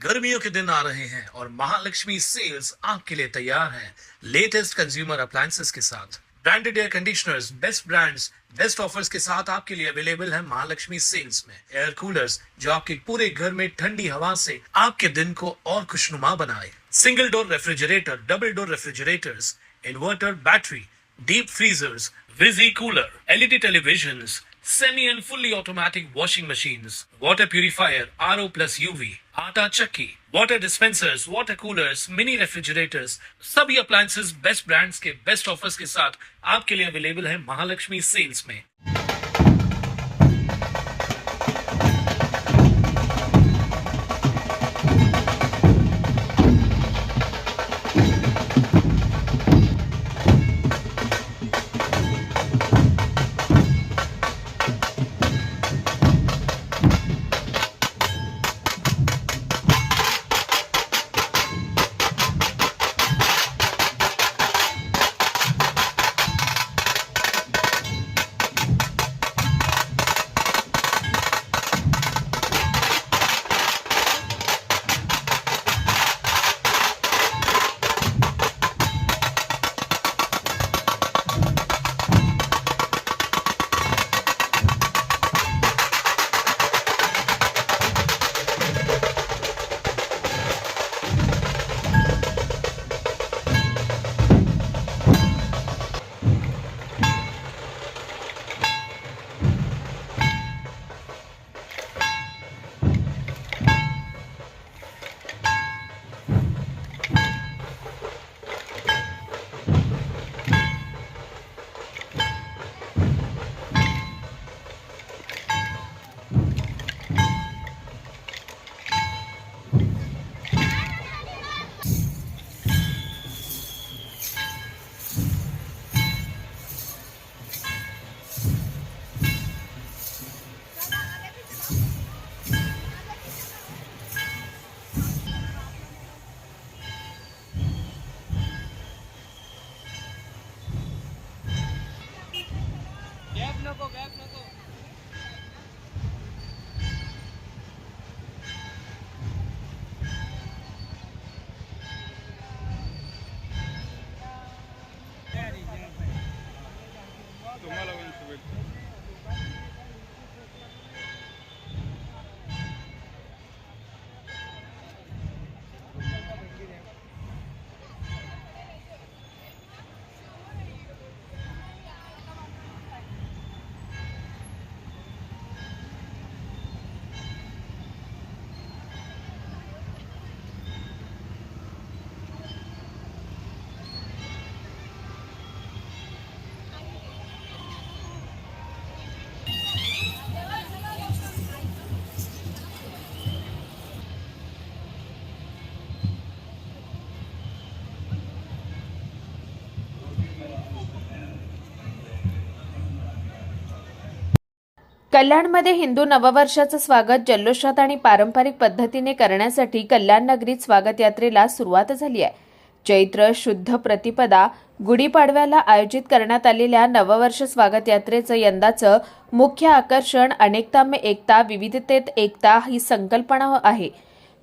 गर्मियों के दिन आ रहे हैं और महालक्ष्मी सेल्स आपके लिए तैयार हैं लेटेस्ट कंज्यूमर अप्लायंसेस के साथ। Branded air conditioners, best brands, best offers के साथ आपके लिए अवेलेबल है महालक्ष्मी सेल्स में। एयर कूलर्स जो आपके पूरे घर में ठंडी हवा से आपके दिन को और खुशनुमा बनाए। Single door refrigerator, double door refrigerators, inverter battery, deep freezers, visi cooler, LED televisions, semi and fully automatic washing machines, water purifier, RO plus UV, आटा चक्की, water dispensers, water coolers, mini refrigerators, सभी appliances best brands के best offers के साथ आपके लिए available है Mahalaxmi sales में। Gap नको तुम्हाला पण शुभेच्छा। कल्याणमध्ये हिंदू नववर्षाचं स्वागत जल्लोषात आणि पारंपरिक पद्धतीने करण्यासाठी कल्याण नगरीत स्वागत यात्रेला सुरुवात झाली आहे। चैत्र शुद्ध प्रतिपदा गुढीपाडव्याला आयोजित करण्यात आलेल्या नववर्ष स्वागत यात्रेचं यंदाचं मुख्य आकर्षण अनेकता में एकता, विविधतेत एकता ही संकल्पना आहे।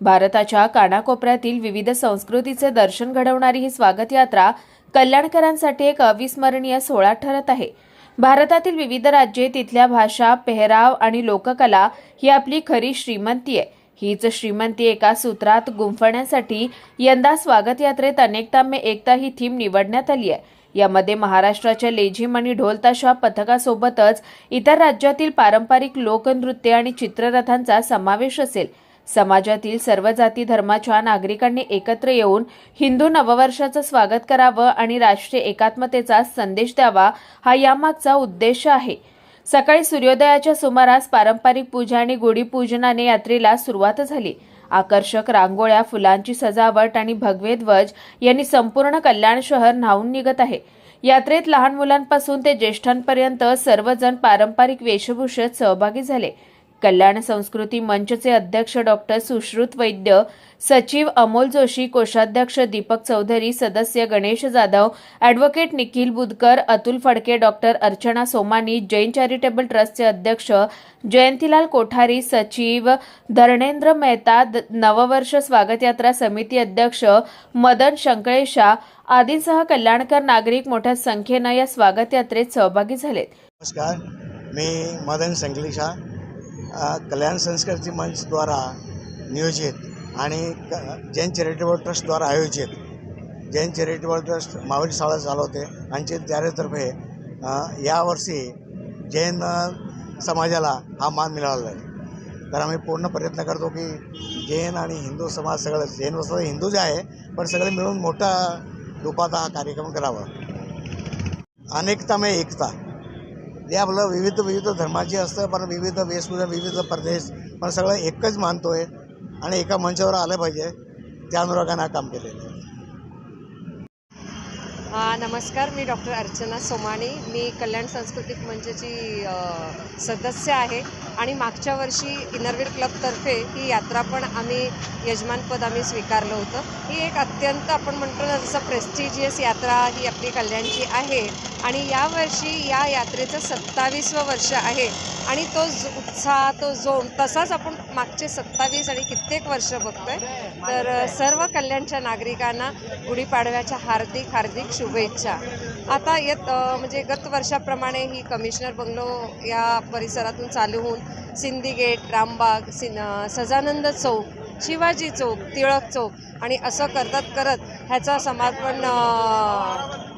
भारताच्या कानाकोपऱ्यातील विविध संस्कृतीचे दर्शन घडवणारी ही स्वागत यात्रा कल्याणकरांसाठी एक अविस्मरणीय सोहळा ठरत आहे। भारतातील विविध राज्ये, तिथल्या भाषा, पेहराव आणि लोककला ही आपली खरी श्रीमंती आहे। हीच श्रीमंती एका सूत्रात गुंफण्यासाठी यंदा स्वागत यात्रेत अनेकता में एकता ही थीम निवडण्यात आली आहे। यामध्ये महाराष्ट्राच्या लेझिम आणि ढोल ताशा पथकासोबतच इतर राज्यातील पारंपरिक लोकनृत्य आणि चित्ररथांचा समावेश असेल। समाजातील सर्व जाती धर्माच्या नागरिकांनी एकत्र येऊन हिंदू नववर्षाचं स्वागत करावं आणि राष्ट्रीय एकात्मतेचा संदेश द्यावा हा यामागचा उद्देश आहे। सकाळी सूर्योदयाच्या सुमारास पारंपरिक पूजा आणि गुढीपूजनाने यात्रेला सुरुवात झाली। आकर्षक रांगोळ्या, फुलांची सजावट आणि भगवे ध्वज यांनी संपूर्ण कल्याण शहर न्हाऊन निघत आहे। यात्रेत लहान मुलांपासून ते ज्येष्ठांपर्यंत सर्वजण पारंपरिक वेशभूषेत सहभागी झाले। कल्याण संस्कृती मंचचे अध्यक्ष डॉक्टर सुश्रुत वैद्य, सचिव अमोल जोशी, कोषाध्यक्ष दीपक चौधरी, सदस्य Ganesh Jadhav, advocate Nikhil Budkar, Atul Phadke, doctor Archana Somani, Jain charitable ट्रस्टचे अध्यक्ष जयंतीलाल कोठारी, सचिव धर्णेंद्र मेहता, नववर्ष स्वागत यात्रा समिती अध्यक्ष मदन शंकळेशा आदींसह कल्याणकर नागरिक मोठ्या संख्येनं या स्वागत यात्रेत सहभागी झालेत. नमस्कार, मी मदन संकलेशा, कल्याण संस्कृती मंच द्वारा नियोजित आणि जैन चॅरिटेबल ट्रस्टद्वारा आयोजित जैन चॅरिटेबल ट्रस्ट मावळी शाळा चालवते आणि त्यातर्फे यावर्षी जैन समाजाला हा मान मिळाला आहे. तर आम्ही पूर्ण प्रयत्न करतो की जैन आणि हिंदू समाज सगळं, जैन वस्तू हिंदू जे आहे पण सगळे मिळून मोठा रूपात हा कार्यक्रम करावा. अनेकता में एकता, हे आपलं विविध धर्माची असतं पण विविध वेशभूषा, विविध प्रदेश पण सगळं एकच मानतो आहे आणि एका मंचावर आलं पाहिजे, त्या अनुरागानं काम केलेलं आहे. नमस्कार, मी डॉक्टर अर्चना सोमानी. मी कल्याण सांस्कृतिक मंचची सदस्य आहे आणि मागच्या वर्षी इनरवेड क्लबतर्फे ही यात्रा पण आम्ही यजमानपद स्वीकारलं होतं. ही एक अत्यंत आपण म्हणतो ना जसं प्रेस्टिजियस यात्रा ही आपली कल्याणची आहे आणि यावर्षी या यात्रेचं 27वं वर्ष आहे आणि तो उत्साह, तो जोम तसाच आपण मागचे 27 आणि कित्येक वर्ष बघतोय. तर सर्व कल्याणच्या नागरिकांना गुढीपाडव्याच्या हार्दिक शुभेच्छा. आता म्हणजे गत वर्षाप्रमाणे ही कमिशनर बंगलो या परिसरातून चालू होऊन सिंधी गेट, रामबाग, सजानंद चौक, शिवाजी चौक, टिळक चौक आणि असं करत ह्याचा समापन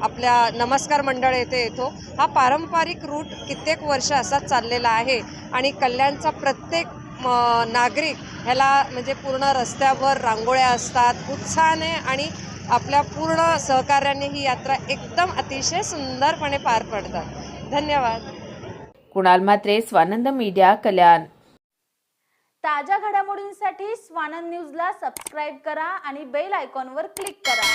आपल्या नमस्कार मंडळ येतो. हा पारंपरिक रूट कित्येक वर्ष असाच चाललेला आहे आणि कल्याणचा प्रत्येक नागरिक ह्याला म्हणजे पूर्ण रस्त्यावर रांगोळ्या असतात उत्साहाने आणि आपल्या पूर्ण सहकार्याने ही यात्रा एकदम अतिशय सुंदरपणे पार पडतात. धन्यवाद. कुणाल म्हात्रे, स्वानंद मीडिया, कल्याण. ताज्या घडामोडींसाठी स्वानंद न्यूजला सबस्क्राईब करा आणि बेल आयकॉनवर क्लिक करा.